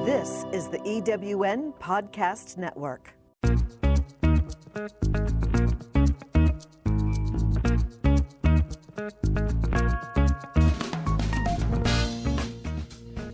This is the EWN Podcast Network.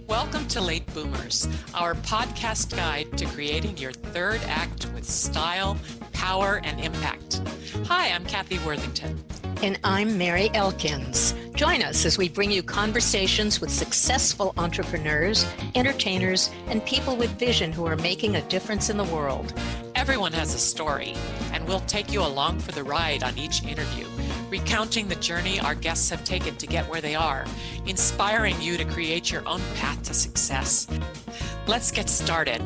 Welcome to Late Boomers, our podcast guide to creating your third act with style, power, and impact. Hi, I'm Kathy Worthington. And I'm Mary Elkins. Join us as we bring you conversations with successful entrepreneurs, entertainers, and people with vision who are making a difference in the world. Everyone has a story, and we'll take you along for the ride on each interview, recounting the journey our guests have taken to get where they are, inspiring you to create your own path to success. Let's get started.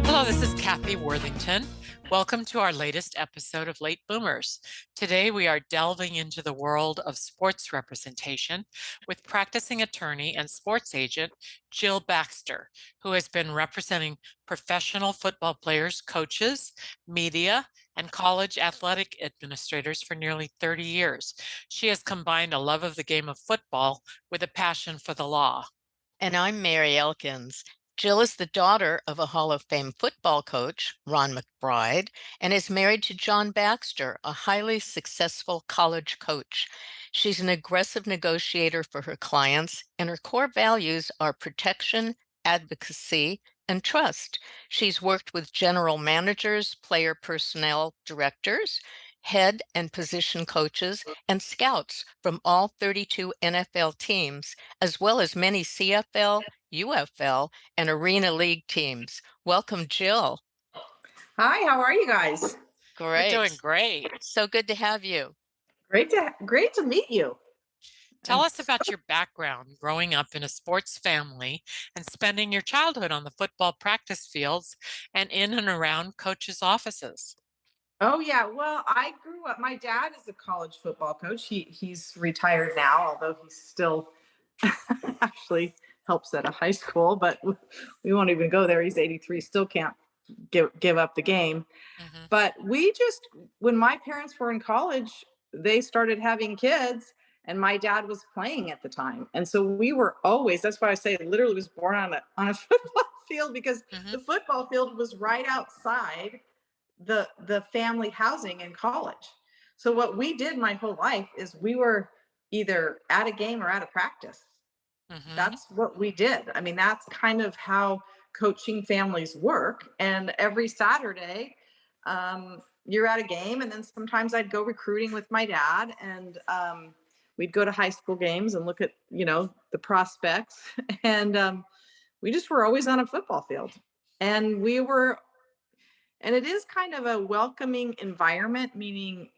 Hello, this is Kathy Worthington. Welcome to our latest episode of Late Boomers. Today we are delving into the world of sports representation with practicing attorney and sports agent Jill Baxter, who has been representing professional football players, coaches, media, and college athletic administrators for nearly 30 years. She has combined a love of the game of football with a passion for the law. And I'm Mary Elkins. Jill is the daughter of a Hall of Fame football coach, Ron McBride, and is married to John Baxter, a highly successful college coach. She's an aggressive negotiator for her clients, and her core values are protection, advocacy, and trust. She's worked with general managers, player personnel directors, head and position coaches, and scouts from all 32 NFL teams, as well as many CFL, UFL, and Arena League teams. Welcome, Jill. Hi, how are you guys? Great. We're doing great. So good to have you. Great to meet you. Tell us about your background growing up in a sports family and spending your childhood on the football practice fields and in and around coaches' offices. Oh yeah, well, I grew up. My dad is a college football coach. He's retired now, although he's still actually helps at a high school. But we won't even go there. He's 83, still can't give up the game. Mm-hmm. But when my parents were in college, they started having kids, and my dad was playing at the time, and so we were always. That's why I say literally was born on a football field, because the football field was right outside the family housing in college. So what we did my whole life is we were either at a game or at a practice. Mm-hmm. That's what we did. I mean, that's kind of how coaching families work. And every Saturday, you're at a game, and then sometimes I'd go recruiting with my dad, and we'd go to high school games and look at, the prospects. And we just were always on a football field. And it is kind of a welcoming environment, meaning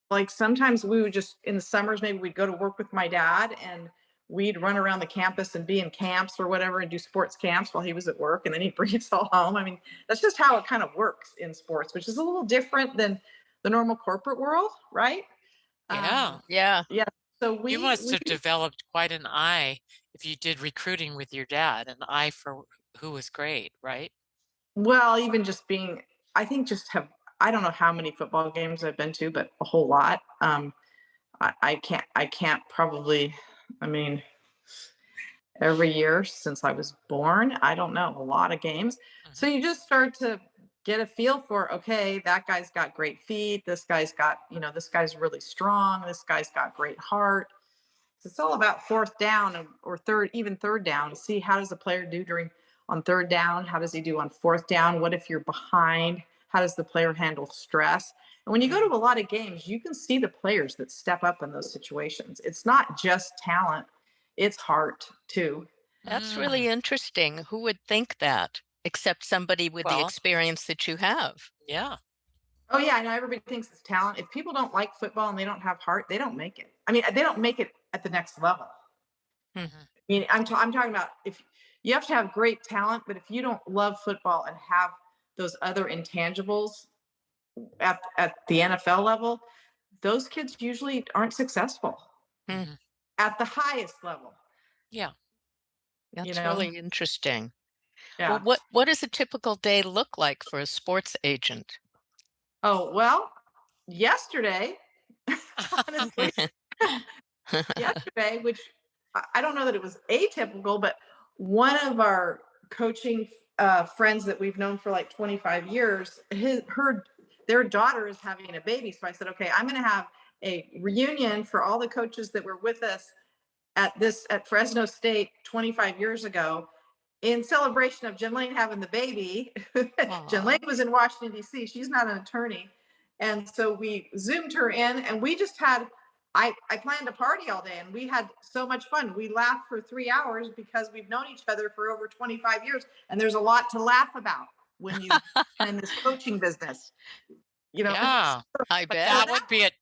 like sometimes we would just in the summers, maybe we'd go to work with my dad and we'd run around the campus and be in camps or whatever and do sports camps while he was at work. And then he'd bring us all home. I mean, that's just how it kind of works in sports, which is a little different than the normal corporate world, right? Yeah. Yeah. So you must have developed quite an eye if you did recruiting with your dad, an eye for who was great, right? Well, even just being, I don't know how many football games I've been to, but a whole lot. I can't probably, every year since I was born, I don't know, a lot of games. Mm-hmm. So you just start to get a feel for, okay, that guy's got great feet. This guy's got, this guy's really strong. This guy's got great heart. It's all about fourth down or third down to see how does the player do on third down? How does he do on fourth down? What if you're behind? How does the player handle stress? And when you go to a lot of games, you can see the players that step up in those situations. It's not just talent, it's heart too. That's really interesting. Who would think that, except somebody with the experience that you have? Yeah. Oh yeah, I know everybody thinks it's talent. If people don't like football and they don't have heart, they don't make it. I mean, they don't make it at the next level. Mm-hmm. I mean, I'm talking about if you have to have great talent, but if you don't love football and have those other intangibles at the NFL level, those kids usually aren't successful at the highest level. Yeah. That's really interesting. Yeah. Well, what does a typical day look like for a sports agent? Oh, well, yesterday, honestly, which I don't know that it was atypical, but one of our coaching friends that we've known for like 25 years, their daughter is having a baby. So I said, okay, I'm going to have a reunion for all the coaches that were with us at Fresno State 25 years ago in celebration of Jen Lane having the baby. Jen Lane was in Washington, D.C. She's not an attorney. And so we Zoomed her in, and we just had, I planned a party all day, and we had so much fun. We laughed for 3 hours because we've known each other for over 25 years. And there's a lot to laugh about when you in this coaching business, you know. Yeah, I but bet.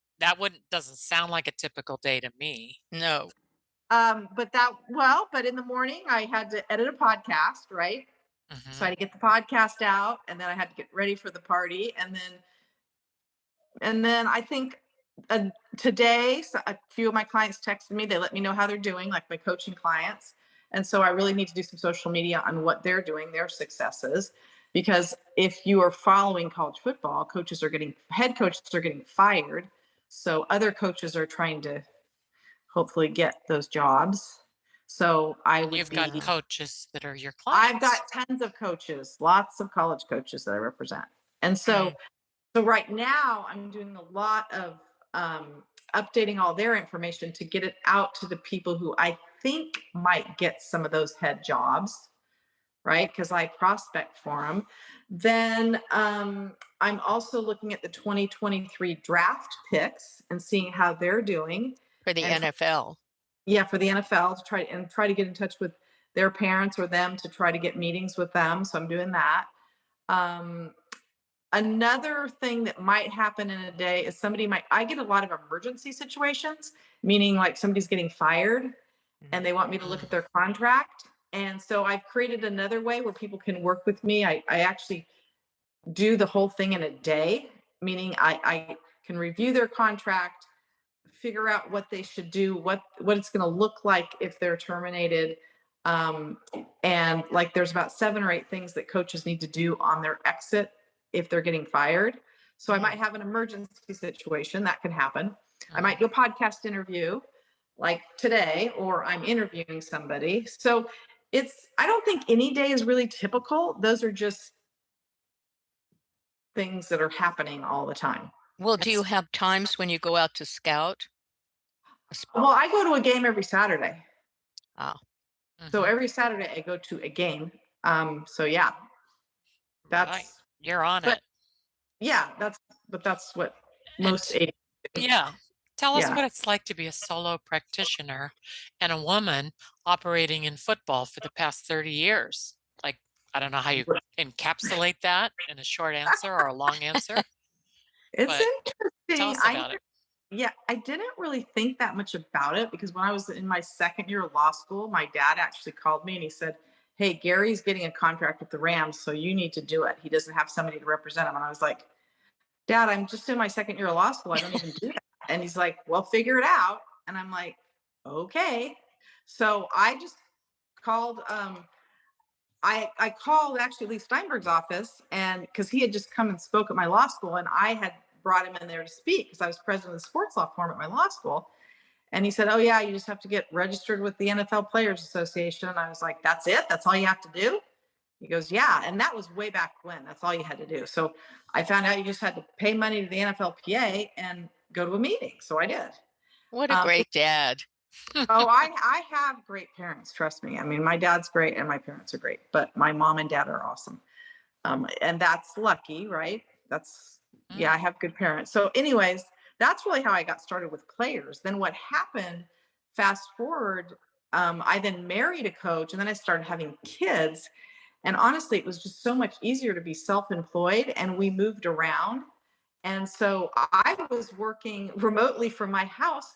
doesn't sound like a typical day to me. No. But in the morning I had to edit a podcast, right? So I had to get the podcast out, and then I had to get ready for the party, and then I think today a few of my clients texted me. They let me know how they're doing, like my coaching clients, and so I really need to do some social media on what they're doing, their successes, because if you are following college football, head coaches are getting fired, so other coaches are trying to hopefully get those jobs. So You've got coaches that are your I've clients. got tons of coaches, lots of college coaches that I represent. And so right now I'm doing a lot of updating all their information to get it out to the people who I think might get some of those head jobs, right? Because I prospect for them. Then I'm also looking at the 2023 draft picks and seeing how they're doing. For the And NFL. Yeah, for the NFL to try to get in touch with their parents or them to try to get meetings with them. So I'm doing that. Another thing that might happen in a day is I get a lot of emergency situations, meaning like somebody's getting fired and they want me to look at their contract. And so I've created another way where people can work with me. I actually do the whole thing in a day, meaning I can review their contract, figure out what they should do, what it's going to look like if they're terminated. And like there's about 7 or 8 things that coaches need to do on their exit if they're getting fired. So I might have an emergency situation that can happen. I might do a podcast interview like today, or I'm interviewing somebody. So I don't think any day is really typical. Those are just things that are happening all the time. Well, do you have times when you go out to scout? Well, I go to a game every Saturday. Oh. So every Saturday I go to a game. So yeah, Right. You're on it. Yeah, that's what most agents do. Yeah. Tell us what it's like to be a solo practitioner and a woman operating in football for the past 30 years. Like, I don't know how you encapsulate that in a short answer or a long answer. It's interesting. Tell us about it. Yeah, I didn't really think that much about it because when I was in my second year of law school, my dad actually called me and he said, "Hey, Gary's getting a contract with the Rams, so you need to do it. He doesn't have somebody to represent him." And I was like, "Dad, I'm just in my second year of law school. I don't even do that." And he's like, "Well, figure it out." And I'm like, "Okay." So I just called I called actually Lee Steinberg's office, and because he had just come and spoke at my law school, and I had brought him in there to speak because I was president of the sports law forum at my law school. And he said, "Oh yeah, you just have to get registered with the NFL Players Association." And I was like, "That's it? That's all you have to do?" He goes, "Yeah." And that was way back when. That's all you had to do. So I found out you just had to pay money to the NFLPA and go to a meeting. So I did. What a great dad. I have great parents. Trust me. I mean, my dad's great and my parents are great, but my mom and dad are awesome. And that's lucky, right? I have good parents. So anyways, that's really how I got started with players. Then what happened, fast forward, I then married a coach and then I started having kids. And honestly, it was just so much easier to be self-employed and we moved around. And so I was working remotely from my house.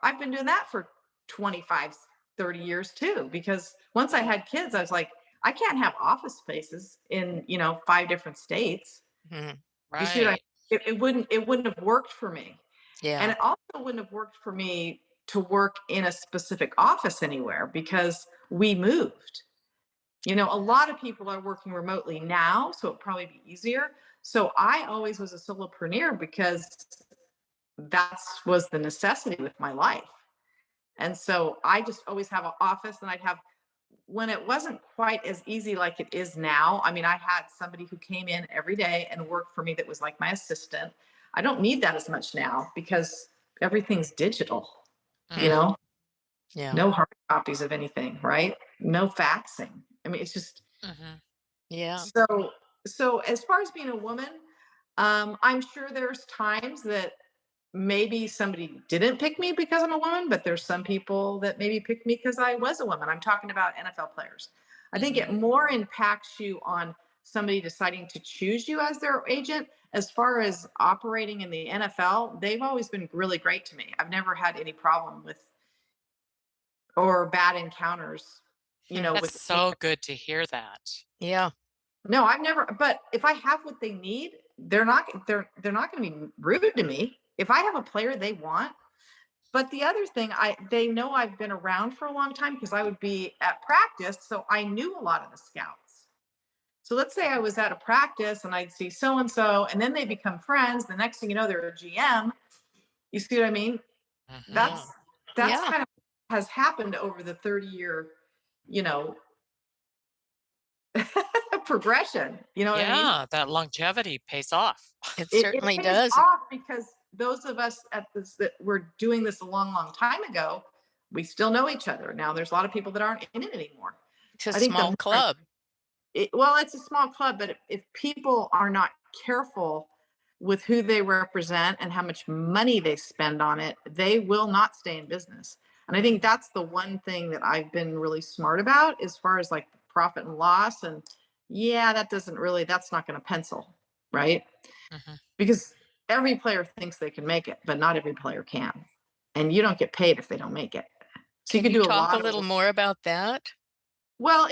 I've been doing that for 25, 30 years too, because once I had kids, I was like, I can't have office spaces in, 5 different states. You see what it wouldn't have worked for me. Yeah. And it also wouldn't have worked for me to work in a specific office anywhere because we moved. A lot of people are working remotely now, so it'd probably be easier. So I always was a solopreneur because that was the necessity with my life. And so I just always have an office, and I'd have, when it wasn't quite as easy like it is now. I mean, I had somebody who came in every day and worked for me that was like my assistant. I don't need that as much now because everything's digital, you Mhm. know, Yeah. no hard copies of anything, right? No faxing. I mean, it's just Mhm. Yeah. so as far as being a woman, I'm sure there's times that maybe somebody didn't pick me because I'm a woman, but there's some people that maybe picked me because I was a woman. I'm talking about NFL players. I think Mhm. it more impacts you on somebody deciding to choose you as their agent. As far as operating in the NFL, they've always been really great to me. I've never had any problem with or bad encounters, Hmm. with That's so good to hear that. Yeah. no, I've never, but if I have what they need, they're not going to be rude to me. If I have a player they want. But the other thing, they know I've been around for a long time because I would be at practice, so I knew a lot of the scouts. So let's say I was at a practice and I'd see so and so, and then they become friends. The next thing you know, they're a GM. You see what I mean? Mhm. Yeah. That's Yeah. kind of has happened over the 30-year, you know, progression. You know what I mean? Yeah, that longevity pays off. It It certainly pays does. off because those of us at this that were doing this a long, long time ago, we still know each other. Now there's a lot of people that aren't in it anymore. It's a I think the small more, club. well, it's a small club, but if people are not careful with who they represent and how much money they spend on it, they will not stay in business. And I think that's the one thing that I've been really smart about as far as like profit and loss. And yeah, that's not going to pencil, right? Mhm. Because every player thinks they can make it, but not every player can. And you don't get paid if they don't make it. So you Can can you do a talk a lot of little work. more about that? Well,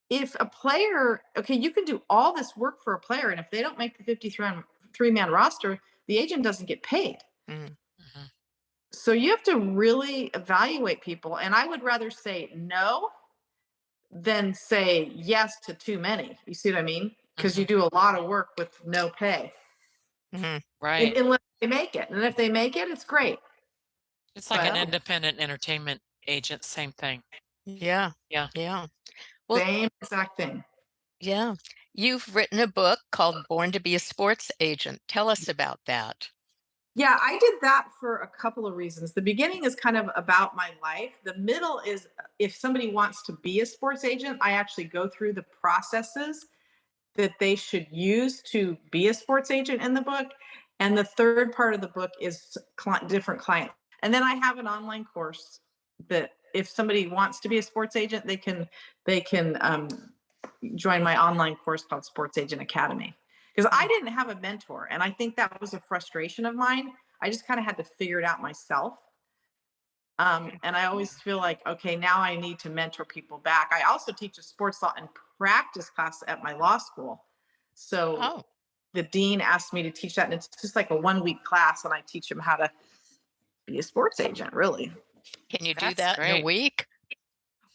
if a player, okay, you can do all this work for a player, and if they don't make the 53-man roster, the agent doesn't get paid. Mm. Mhm. So you have to really evaluate people. And I would rather say no than say yes to too many. You see what I mean? Because you Mhm. do a lot of work with no pay, Mhm. Right. unless they make it. And if they make it, it's great. It's like an But independent entertainment agent, same thing. Yeah. Yeah. Yeah. Well, same exact thing. yeah. You've written a book called Born to be a Sports Agent. Tell us about that. Yeah, I did that for a couple of reasons. The beginning is kind of about my life. The middle is if somebody wants to be a sports agent, I actually go through the processes that they should use to be a sports agent in the book. And the third part of the book is different clients. And then I have an online course that if somebody wants to be a sports agent, they can join my online course called Sports Agent Academy. Because I Mm. didn't have a mentor, and I think that was a frustration of mine. I just kind of had to figure it out myself. And I always feel like, okay, now I need to mentor people back. I also teach a sports law and practice class at my law school. So Oh, the dean asked me to teach that, and it's just like a 1 week class, and I teach them how to be a sports agent, really. can you do That's that in a great. week?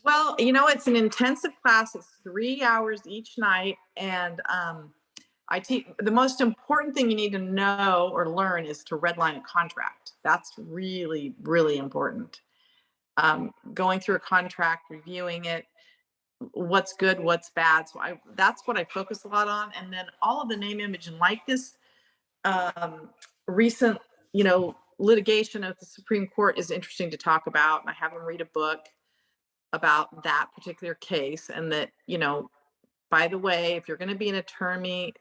Well, it's an intensive class. It's 3 hours each night. And I teach the most important thing you need to know or learn is to redline a contract. That's really, really important. Going through a contract, reviewing it, what's good, what's bad. So that's what I focus a lot on. And then all of the name, image, and likeness, recent, litigation at the Supreme Court is interesting to talk about. And I have them read a book about that particular case. And that, by the way, if you're going to be an attorney,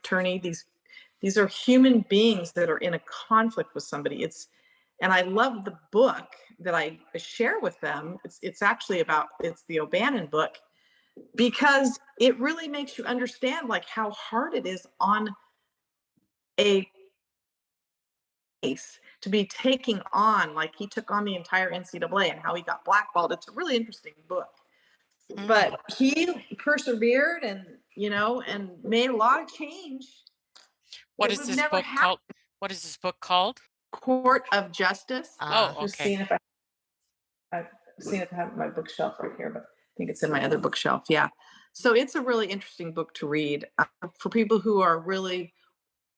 these are human beings that are in a conflict with somebody. And I love the book that I share with them. It's actually it's the O'Bannon book, because it really makes you understand like how hard it is on a case to be taking on, like he took on the entire NCAA and how he got blackballed. It's a really interesting book. Mm. But he persevered and made a lot of change What that is would this never book happen. called? What is this book called? Court of Justice. Ah, Oh, Just okay. seeing if I've seen if I have my bookshelf right here, but I think it's in my other bookshelf. Yeah. So it's a really interesting book to read for people who are really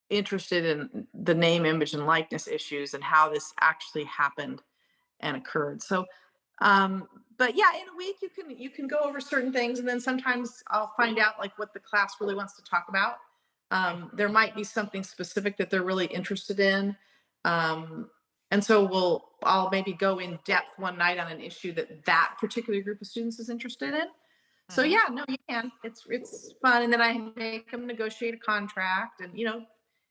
interested in the name, image, and likeness issues and how this actually happened and occurred. So But yeah, in a week you can go over certain things, and then sometimes I'll find out like what the class really wants to talk about. There might be something specific that they're really interested in. Um, and so I'll maybe go in depth one night on an issue that particular group of students is interested in. So Mhm. yeah, no, you can. It's fun, and then I make them negotiate a contract, and yeah.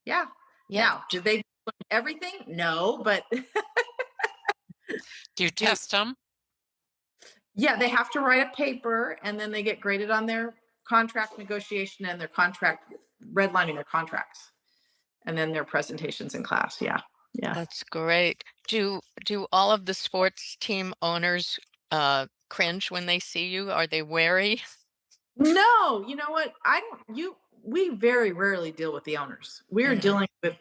Yeah. Now, do they do everything? No, but Do you you know, test them? yeah, they have to write a paper, and then they get graded on their contract negotiation and their contract redlining their contracts, and then their presentations in class. Yeah, yeah. That's great. Do all of the sports team owners cringe when they see you? Are they wary? No, you know what? I don't. We very rarely deal with the owners. We're Mhm. dealing with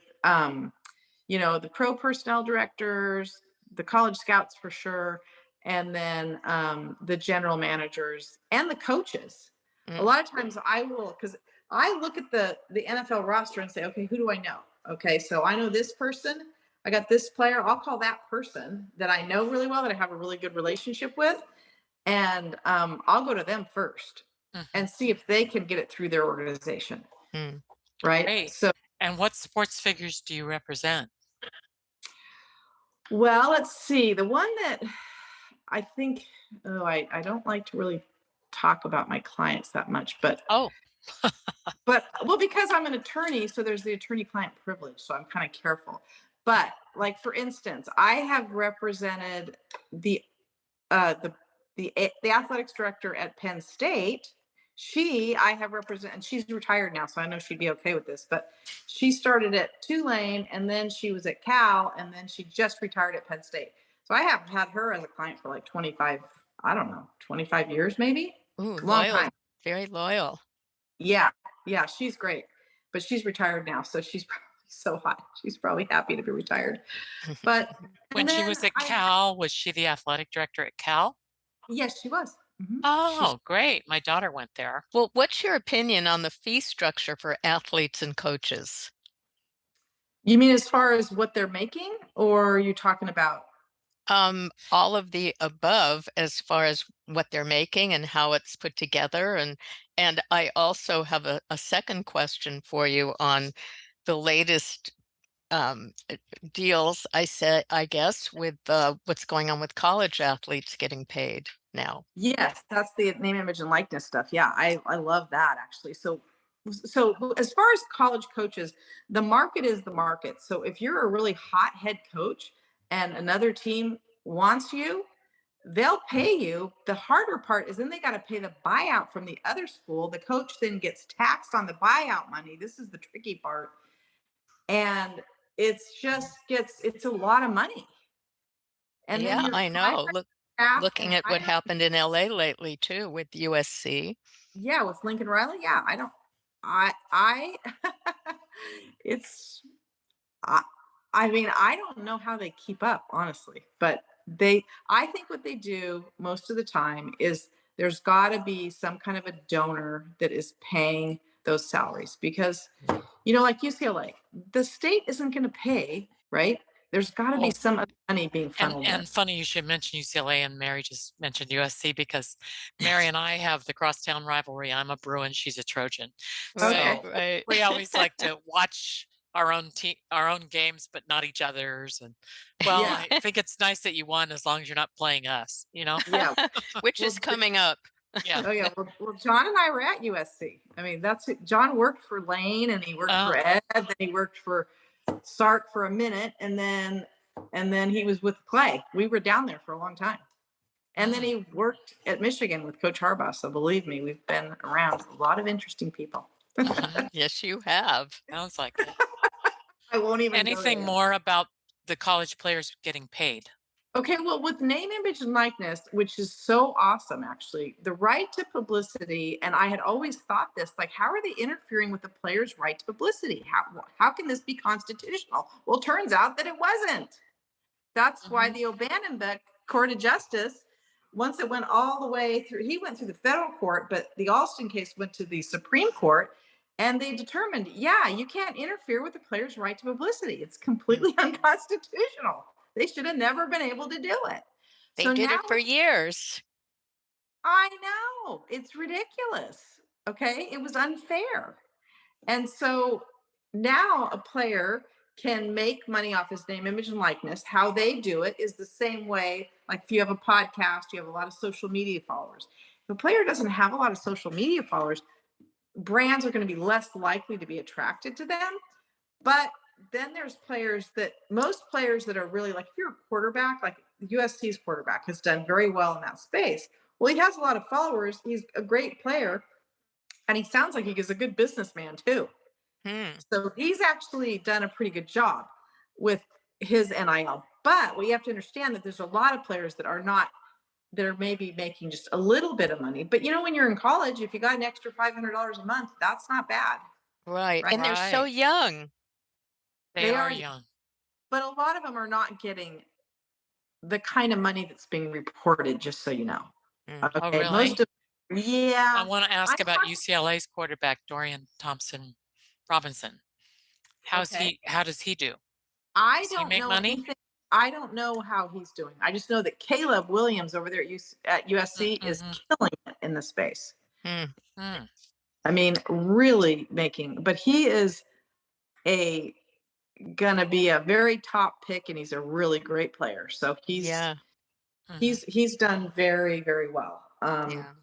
the pro personnel directors, the college scouts for sure, and then the general managers and the coaches. A Mm. lot of times I will, because I look at the NFL roster and say, okay, who do I know? Okay, so I know this person. I got this player. I'll call that person that I know really well, that I have a really good relationship with, and I'll go to them first Mhm. and see if they can get it through their organization, Mm. right? Great. So, And what sports figures do you represent? well, let's see. The one that I think, oh, I don't like to really talk about my clients that much, Oh, well, because I'm an attorney, so there's the attorney-client privilege, so I'm kind of careful. But like for instance, I have represented the uh, the the athletics director at Penn State. I have represented, and she's retired now, so I know she'd be okay with this. But she started at Tulane, and then she was at Cal, and then she just retired at Penn State. So I have had her as a client for like 25, I don't know, 25 years maybe, Ooh, long loyal, time. very loyal. Yeah, yeah, she's great, but she's retired now, so she's probably so hot. She's probably happy to be retired. But when and she then was at Cal, was she the athletic director at Cal? yes, she was. She's Oh, great. My daughter went there. Well, what's your opinion on the fee structure for athletes and coaches? You mean as far as what they're making, or are you talking about? All of the above as far as what they're making and how it's put together. And I also have a second question for you on the latest deals, I guess, with what's going on with college athletes getting paid now. Yes, that's the name, image, and likeness stuff. Yeah, I love that actually. So as far as college coaches, the market is the market. So if you're a really hot head coach and another team wants you, they'll pay you. The harder part is then they got to pay the buyout from the other school. The coach then gets taxed on the buyout money. This is the tricky part. And it's a lot of money. And then Yeah, you're I hiring know. staff and Looking at what hiring, happened in LA lately too with USC. yeah, with Lincoln Riley. Yeah, I don't I it's I, I mean, I don't know how they keep up, honestly, but I think what they do most of the time is there's got to be some kind of a donor that is paying those salaries because, like UCLA, the state isn't going to pay, right? There's got to be Oh, some other money being and funneled in. and funny you should mention UCLA and Mary just mentioned USC because Mary and I have the crosstown rivalry. I'm a Bruin, she's a Trojan. Right, Okay. So right. we always like to watch our own team, our own games, but not each other's. And well, Yeah. I think it's nice that you won as long as you're not playing us. Yeah. Which is Well, coming up. Yeah. oh yeah. Well, John and I were at USC. I mean, that's it. John worked for Lane, and he worked for Oh, Ed, then he worked for Sark for a minute, and then he was with Clay. We were down there for a long time. And then mm, he worked at Michigan with Coach Harbaugh. So believe me, we've been around a lot of interesting people. mhm, Yes, you have. sounds like it. I won't even go Anything there. more about the college players getting paid? Okay, well, with name, image, and likeness, which is so awesome, actually, the right to publicity, and I had always thought this, like, how are they interfering with the player's right to publicity? How can this be constitutional? Well, turns out that it wasn't. That's why Mhm. the O'Bannon Court of Justice, once it went all the way through, he went through the federal court, but the Alston case went to the Supreme Court, and they determined, yeah, you can't interfere with the player's right to publicity. It's Mm. completely unconstitutional. They should have never been able to do it. They So did now it for years. I know it's ridiculous. Okay. It was unfair. And so now a player can make money off his name, image, and likeness. How they do it is the same way, like if you have a podcast, you have a lot of social media followers. If a player doesn't have a lot of social media followers, brands are going to be less likely to be attracted to them. But then there's most players that are really like, if you're a quarterback, like USC's quarterback has done very well in that space. Well, he has a lot of followers. He's a great player. And he sounds like he is a good businessman too. Hmm. So he's actually done a pretty good job with his NIL. But we have to understand that there's a lot of players that are not, that are maybe making just a little bit of money. But when you're in college, if you got an extra $500 a month, that's not bad, Right. right? And they're so Right. young. They They are are, young. but a lot of them are not getting the kind of money that's being reported, just so you know. Mm. Oh, Okay. really? I Yeah. want to I ask about talked, UCLA's quarterback, Dorian Thompson Robinson. okay. How does he do? I Does he don't make know money? anything. I don't know how he's doing. I just know that Caleb Williams over there at USC is Mm-hmm. killing it in the space. Mm. Mm. I mean, really making, but he is a gonna be a very top pick, and he's a really great player. So he's Yeah. Hmm. he's he's done very, very well. Yeah.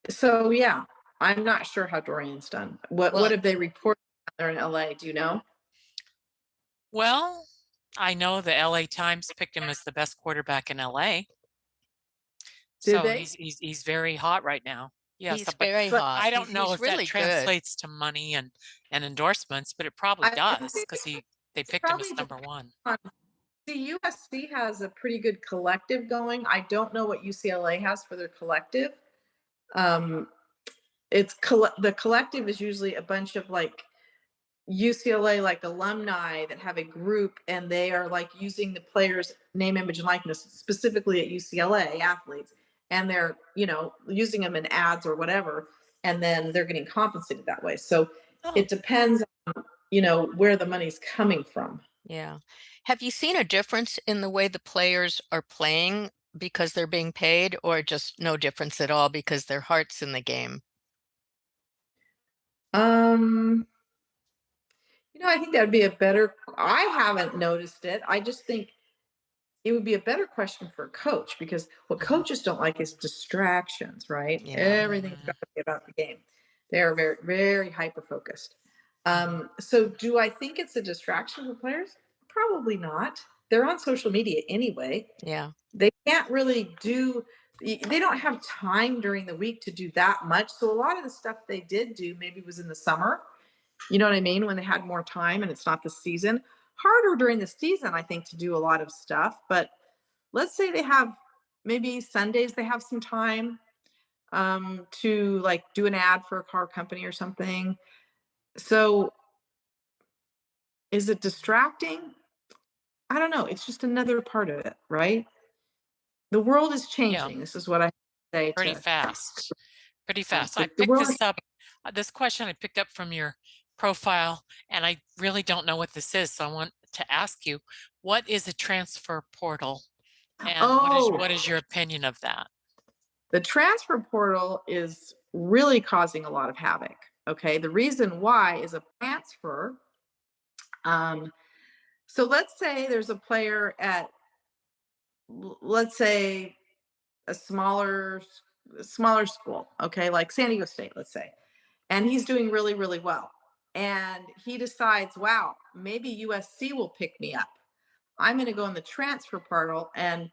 So yeah, I'm not sure how Dorian's done. What Well, have they reported there in LA? Do you know? Well, I know the LA Times picked him as the best quarterback in LA. Did So they? he's very hot right now. Yes, he's but very But hot. I don't He's know he's if that really good. translates to money and endorsements, but it probably I does think because they it picked him as probably number depends one. on. See, USC has a pretty good collective going. I don't know what UCLA has for their collective. Um, the collective is usually a bunch of like UCLA like alumni that have a group, and they are like using the players' name, image, and likeness specifically at UCLA athletes, and they're using them in ads or whatever, and then they're getting compensated that way. So Oh, it depends on where the money's coming from. Yeah. Have you seen a difference in the way the players are playing because they're being paid, or just no difference at all because their heart's in the game? Um, I think that would be a better. I haven't noticed it. I just think it would be a better question for a coach, because what hmm coaches don't like is distractions, right? Yeah. Everything's hmm got to be about the game. They are very, very hyper focused. hmm So, do I think it's a distraction for players? Probably not. They're on social media anyway. Yeah. They can't really they don't have time during the week to do that much. So, a lot of the stuff they did do maybe was in the summer. You know what I mean? When they had more time and it's not the season. Harder during the season, I think, to do a lot of stuff. But let's say they have, maybe Sundays they have some time to like do an ad for a car company or something. So is it distracting? I don't know. It's just another part of it, right? The world is Yeah, changing. This is what I say pretty to fast. Pretty fast. I the picked world. this up. This question I picked up from your profile, and I really don't know what this is. So I want to ask you, what is a transfer portal, and Oh, what is your opinion of that? the transfer portal is really causing a lot of havoc. Okay. The reason why is a transfer. Um, so let's say there's a player at, let's say, a smaller school, okay, like San Diego State, let's say, and he's doing really, really well. And he decides, wow, maybe USC will pick me up. I'm going to go in the transfer portal and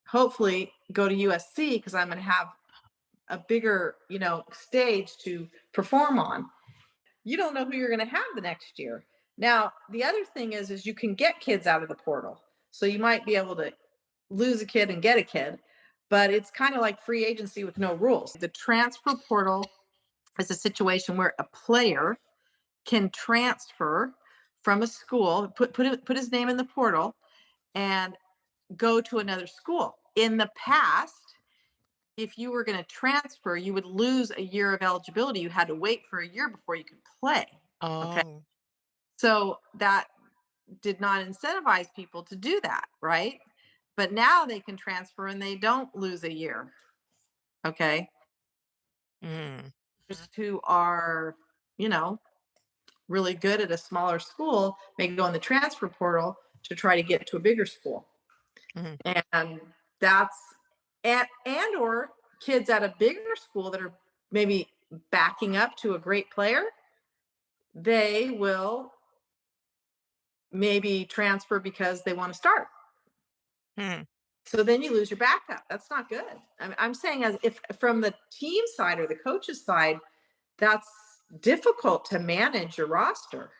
hopefully go to USC because I'm going to have a bigger, stage to perform on. You don't know who you're going to have the next year. Now, the other thing is you can get kids out of the portal. So you might be able to lose a kid and get a kid, but it's kind of like free agency with no rules. The transfer portal is a situation where a player can transfer from a school, put his name in the portal, and go to another school. In the past, if you were going to transfer, you would lose a year of eligibility. You had to wait for a year before you could play. Okay. Oh, So that did not incentivize people to do that, right? but now they can transfer and they don't lose a year. Okay. Mm, Who are, you know, really good at a smaller school may go in the transfer portal to try to get to a bigger school. mhm, And that's and or kids at a bigger school that are maybe backing up to a great player, they will maybe transfer because they want to start. mm. So then you lose your backup. That's not good. I'm saying, as if from the team side or the coach's side, that's difficult to manage your roster,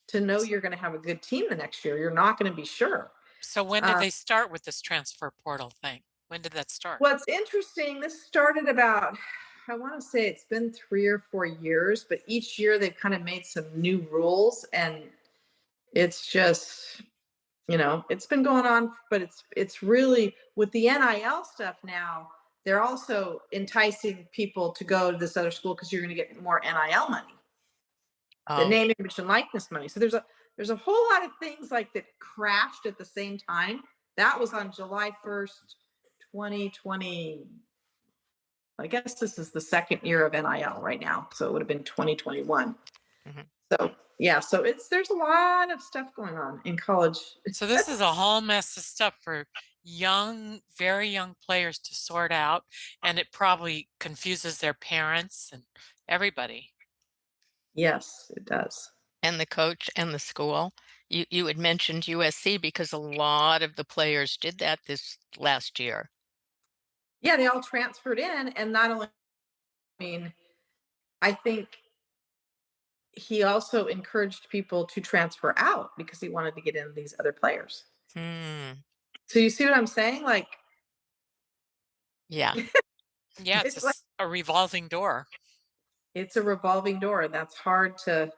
to know you're going to have a good team the next year. You're not going to be sure. So when did Uh, they start with this transfer portal thing? When did that start? what's interesting, this started about, I want to say it's been 3 or 4 years, but each year they've kind of made some new rules, and it's just, it's been going on, but it's really with the NIL stuff now. They're also enticing people to go to this other school because you're going to get more NIL money, the Oh, name, image, and likeness money. So there's a whole lot of things like that crashed at the same time. That was on July 1st, 2020. I guess this is the second year of NIL right now, so it would have been 2021. mhm. So yeah, so there's a lot of stuff going on in college. So this is a whole mess of stuff for young, very young players to sort out, and it probably confuses their parents and everybody. Yes, it does. And the coach and the school. You had mentioned USC because a lot of the players did that this last year. Yeah, they all transferred in, and not only, I mean, I think he also encouraged people to transfer out because he wanted to get in these other players. Hmm. So you see what I'm saying? Like, Yeah. Yeah, it's like a revolving door. it's a revolving door, and that's hard to,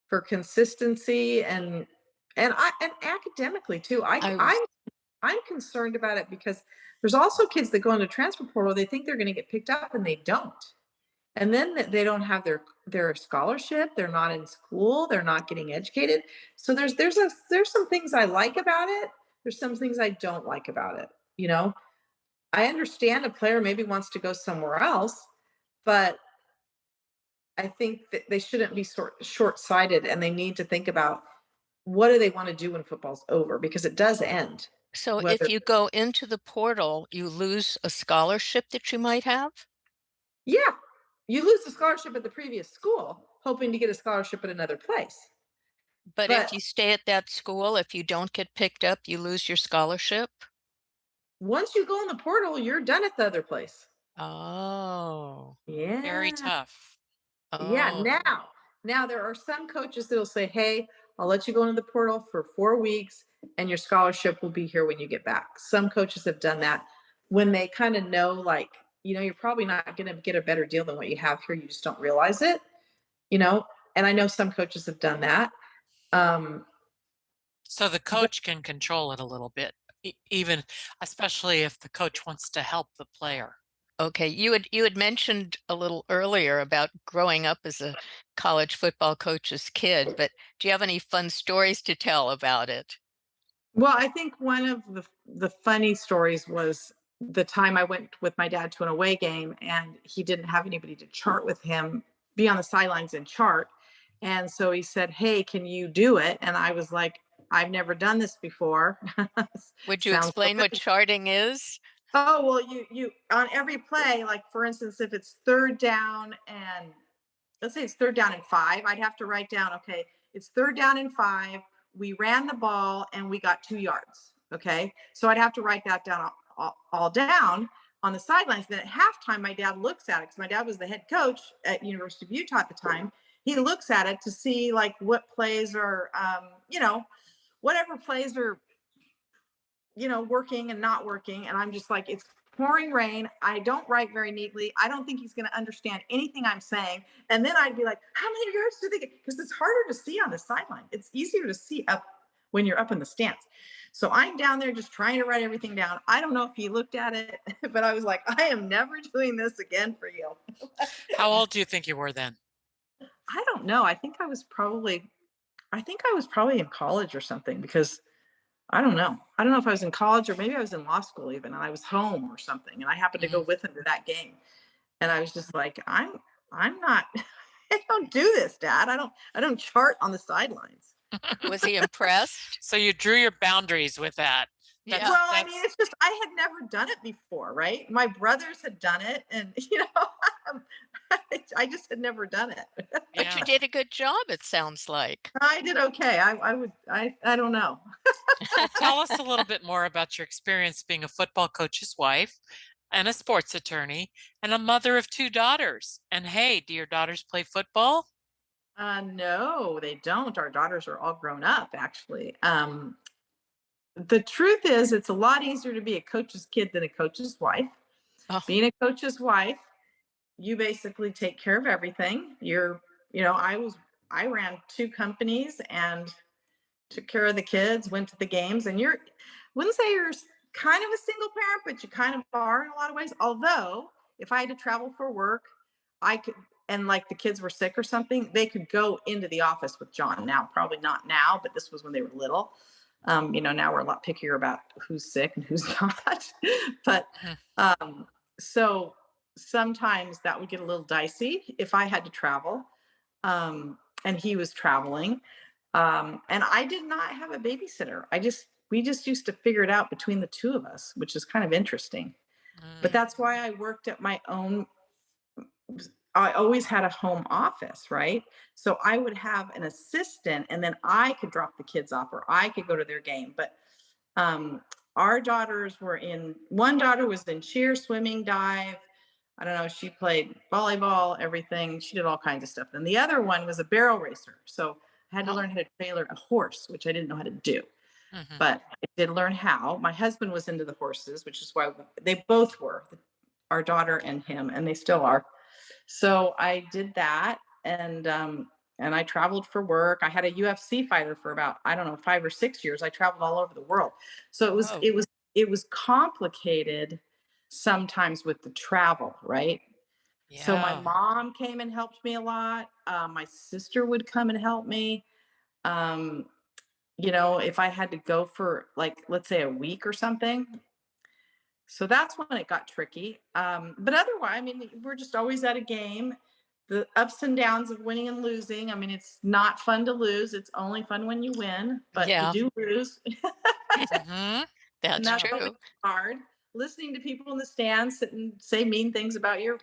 for consistency, and academically too. I was I'm concerned about it because there's also kids that go into transfer portal. They think they're going to get picked up, and they don't. And then they don't have their scholarship. They're not in school. They're not getting educated. So there's some things I like about it. There's some things I don't like about it. I understand a player maybe wants to go somewhere else, but I think that they shouldn't be short-sighted, and they need to think about what do they want to do when football's over, because it does end. So if Whether you go into the portal, you lose a scholarship that you might have? Yeah, you lose the scholarship at the previous school, hoping to get a scholarship at another place. But if But you stay at that school, if you don't get picked up, you lose your scholarship? once you go in the portal, you're done at the other place. Oh. Very Yeah. tough. Yeah. Oh. Now there are some coaches that'll say, "Hey, I'll let you go into the portal for 4 weeks, and your scholarship will be here when you get back." Some coaches have done that when they kind of know, like, you're probably not going to get a better deal than what you have here. You just don't realize it, you know. And I know some coaches have done that. Um, So the but coach can control it a little bit, even especially if the coach wants to help the player. Okay, you had mentioned a little earlier about growing up as a college football coach's kid, but do you have any fun stories to tell about it? Well, I think one of the funny stories was the time I went with my dad to an away game, and he didn't have anybody to chart with him, be on the sidelines and chart. And so he said, "Hey, can you do it?" And I was like, "I've never done this before." Would you Sounds so explain what good. charting is? Oh, well, you on every play, like for instance, if it's third down and let's say it's third down and 5, I'd have to write down, okay, it's third down and 5. We ran the ball and we got 2 yards. Okay. So I'd have to write that down all down on the sidelines. Then at halftime, my dad looks at it because my dad was the head coach at University of Utah at the time. He looks at it to see like what plays are, whatever plays are, working and not working. And I'm just like, it's pouring rain. I don't write very neatly. I don't think he's going to understand anything I'm saying. And then I'd be like, how many yards do they get? Because it's harder to see on the sideline. It's easier to see up when you're up in the stands. So I'm down there just trying to write everything down. I don't know if he looked at it, but I was like, I am never doing this again for you. How old do you think you were then? I don't know. I think I was probably in college or something because I don't know. I don't know if I was in college or maybe I was in law school even, and I was home or something, and I happened to go Mhm. with him to that game. And I was just like, I'm not I don't do this, Dad. I don't chart on the sidelines. Was he impressed? So you drew your boundaries with that. Yeah. Well, I mean, That's it's just I had never done it before, right? My brothers had done it, and I just had never done it. But you yeah. did a good job, it sounds like. I did okay. I don't know. Well, tell us a little bit more about your experience being a football coach's wife and a sports attorney and a mother of two daughters. And hey, do your daughters play football? No, they don't. Our daughters are all grown up, actually. The truth is, it's a lot easier to be a coach's kid than a coach's wife. Oh, Being a coach's wife, you basically take care of everything. I ran two companies and took care of the kids, went to the games, and wouldn't say you're kind of a single parent, but you kind of are in a lot of ways. Although, if I had to travel for work, I could, and like the kids were sick or something, they could go into the office with John. Now, probably not now, but this was when they were little. Now we're a lot pickier about who's sick and who's not. But Mhm. um, so sometimes that would get a little dicey if I had to travel, and he was traveling. And I did not have a babysitter. We just used to figure it out between the two of us, which is kind of interesting. But Mm. that's why I worked at my own. I always had a home office, right? So I would have an assistant, and then I could drop the kids off, or I could go to their game. But um, our daughters were in. One daughter was in cheer, swimming, dive. I don't know. She played volleyball, everything. She did all kinds of stuff. And the other one was a barrel racer. So I had to oh, learn how to trailer a horse, which I didn't know how to do, Mhm. but I did learn how. My husband was into the horses, which is why they both were, our daughter and him, and they still are. So I did that, and I traveled for work. I had a UFC fighter for about, I don't know, 5 or 6 years. I traveled all over the world. So it was oh, it was it was complicated sometimes with the travel, right? So my Yeah. mom came and helped me a lot. My sister would come and help me. Um, if I had to go for, like, let's say a week or something. So that's when it got tricky. But otherwise, I mean, we're just always at a game. The ups and downs of winning and losing. I mean, it's not fun to lose. It's only fun when you win, but you yeah, do lose. Mhm. And that's that's Yeah. always true. hard. Listening to people in the stands sit and say mean things about your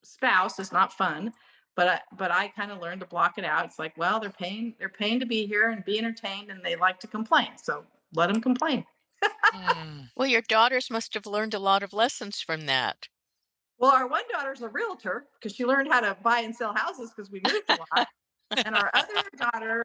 spouse is not fun. But I kind of learned to block it out. It's like, well, they're paying to be here and be entertained, and they like to complain. So let them complain. Mm. Well, your daughters must have learned a lot of lessons from that. Well, our one daughter's a realtor because she learned how to buy and sell houses because we moved a lot. And our other daughter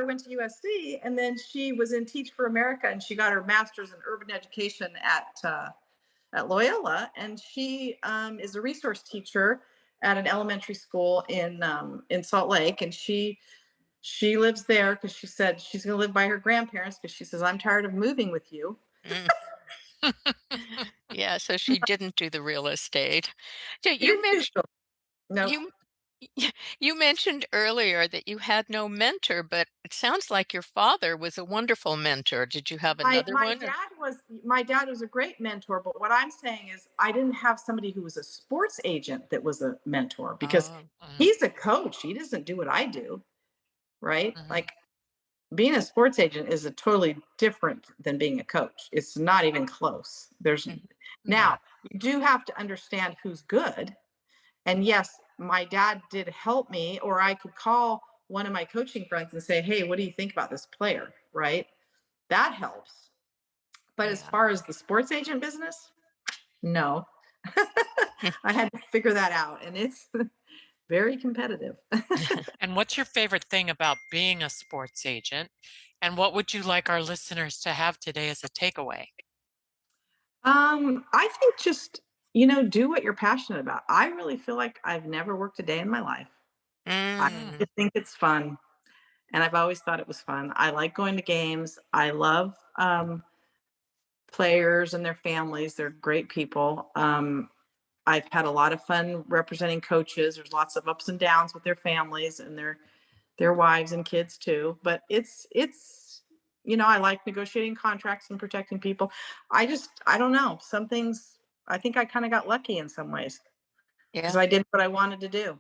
went to USC, and then she was in Teach for America, and she got her master's in urban education at Loyola, and she is a resource teacher at an elementary school in Salt Lake, and she lives there because she said she's going to live by her grandparents because she says, I'm tired of moving with you. Mm, yeah, so she didn't do the real estate. So She didn't do so. No, you you mentioned earlier that you had no mentor, but it sounds like your father was a wonderful mentor. Did you have my another my one? Or? dad was my dad was a great mentor, but what I'm saying is I didn't have somebody who was a sports agent that was a mentor, because Oh, Mhm. he's a coach. He doesn't do what I do, right? Mhm. Like, being a sports agent is a totally different than being a coach. It's not even close. There's mhm, Yeah. Now, you do have to understand who's good. And yes, my dad did help me, or I could call one of my coaching friends and say, hey, what do you think about this player? Right? That helps. But as yeah. far as the sports agent business, no. I had to figure that out, and it's very competitive. And what's your favorite thing about being a sports agent? And what would you like our listeners to have today as a takeaway? I think just, do what you're passionate about. I really feel like I've never worked a day in my life. I Mm, Mm. just think it's fun, and I've always thought it was fun. I like going to games. I love players and their families. They're great people. I've had a lot of fun representing coaches. There's lots of ups and downs with their families and their wives and kids too. But I like negotiating contracts and protecting people. I don't know. Some things, I think I kind of got lucky in some ways because Yeah, I did what I wanted to do.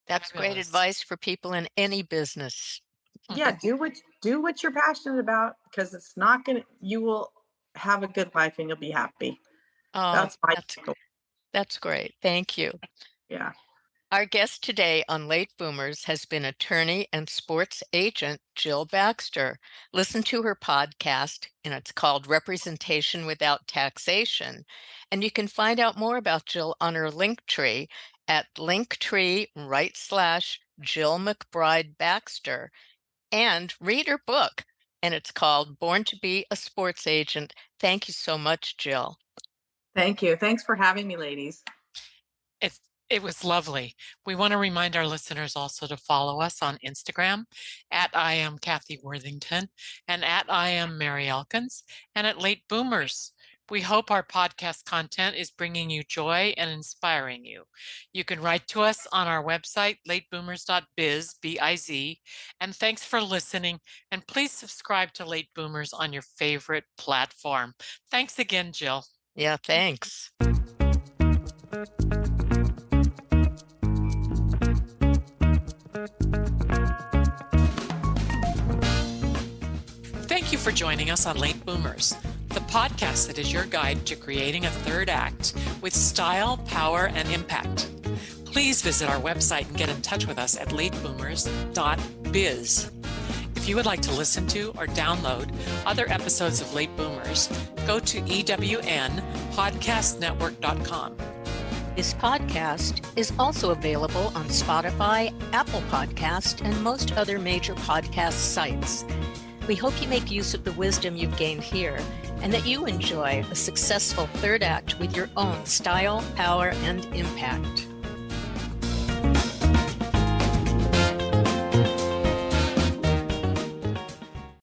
that's great Fabulous. advice for people in any business. Yeah, do what you're passionate about because it's not gonna you will have a good life and you'll be happy. Oh, That's my that's takeaway. that's great. Thank you. Yeah. Our guest today on Late Boomers has been attorney and sports agent Jill Baxter. Listen to her podcast, and it's called Representation Without Taxation. And you can find out more about Jill on her Linktree at Linktree/Jill McBride Baxter, and read her book, and it's called Born to Be a Sports Agent. Thank you so much, Jill. Thank you. Thanks for having me, ladies. It's It was lovely. We want to remind our listeners also to follow us on Instagram at I am Kathy Worthington and at I am Mary Elkins and at Late Boomers. We hope our podcast content is bringing you joy and inspiring you. You can write to us on our website, lateboomers.biz, B-I-Z. And thanks for listening. And please subscribe to Late Boomers on your favorite platform. Thanks again, Jill. Yeah, thanks. Thank you for joining us on Late Boomers, the podcast that is your guide to creating a third act with style, power, and impact. Please visit our website and get in touch with us at lateboomers.biz. If you would like to listen to or download other episodes of Late Boomers, go to ewnpodcastnetwork.com. This podcast is also available on Spotify, Apple Podcast, and most other major podcast sites. We hope you make use of the wisdom you've gained here and that you enjoy a successful third act with your own style, power, and impact.